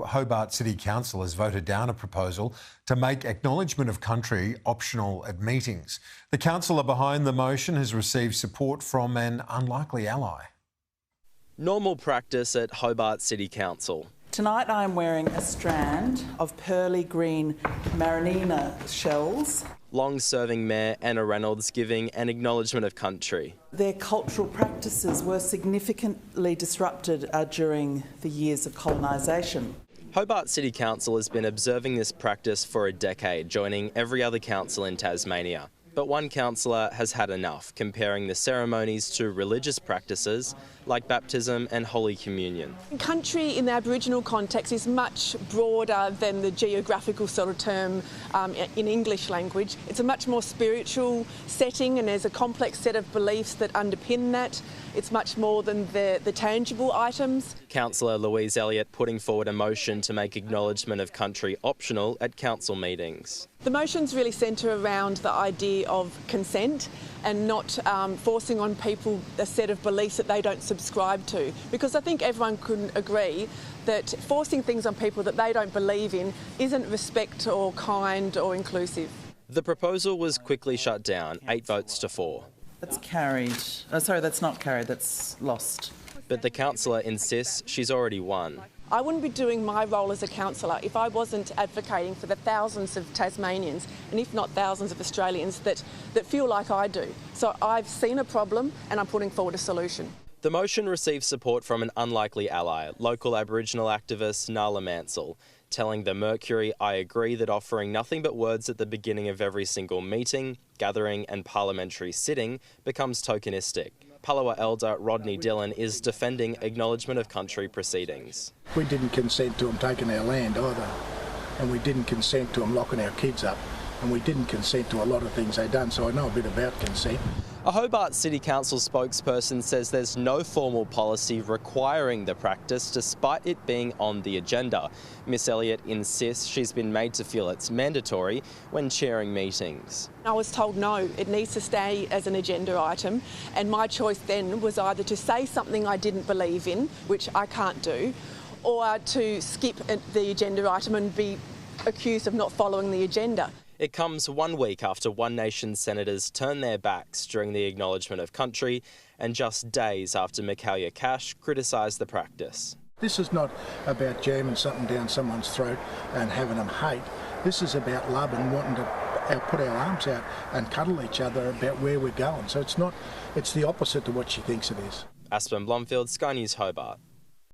Hobart City Council has voted down a proposal to make Acknowledgement of Country optional at meetings. The councillor behind the motion has received support from an unlikely ally. Normal practice at Hobart City Council. Tonight I am wearing a strand of pearly green marinina shells. Long-serving Mayor Anna Reynolds giving an acknowledgement of country. Their cultural practices were significantly disrupted during the years of colonisation. Hobart City Council has been observing this practice for a decade, joining every other council in Tasmania. But one councillor has had enough, comparing the ceremonies to religious practices like baptism and Holy Communion. Country in the Aboriginal context is much broader than the geographical sort of term in English language. It's a much more spiritual setting, and there's a complex set of beliefs that underpin that. It's much more than the tangible items. Councillor Louise Elliott putting forward a motion to make Acknowledgement of Country optional at council meetings. The motions really centre around the idea of consent and not forcing on people a set of beliefs that they don't subscribe to. Because I think everyone could agree that forcing things on people that they don't believe in isn't respect or kind or inclusive. The proposal was quickly shut down, 8 votes to 4. That's carried. Oh, sorry, that's not carried, that's lost. But the councillor insists she's already won. I wouldn't be doing my role as a councillor if I wasn't advocating for the thousands of Tasmanians, and if not thousands of Australians, that feel like I do. So I've seen a problem and I'm putting forward a solution. The motion received support from an unlikely ally, local Aboriginal activist Nala Mansell, telling the Mercury, "I agree that offering nothing but words at the beginning of every single meeting, gathering and parliamentary sitting becomes tokenistic." Palawa elder Rodney Dillon is defending Acknowledgement of Country proceedings. We didn't consent to them taking our land either, and we didn't consent to them locking our kids up, and we didn't consent to a lot of things they've done, so I know a bit about consent. A Hobart City Council spokesperson says there's no formal policy requiring the practice despite it being on the agenda. Miss Elliott insists she's been made to feel it's mandatory when chairing meetings. I was told no, it needs to stay as an agenda item, and my choice then was either to say something I didn't believe in, which I can't do, or to skip the agenda item and be accused of not following the agenda. It comes 1 week after One Nation senators turned their backs during the Acknowledgement of Country, and just days after Michaelia Cash criticised the practice. This is not about jamming something down someone's throat and having them hate. This is about love and wanting to put our arms out and cuddle each other about where we're going. So it's the opposite to what she thinks it is. Aspen Blomfield, Sky News Hobart.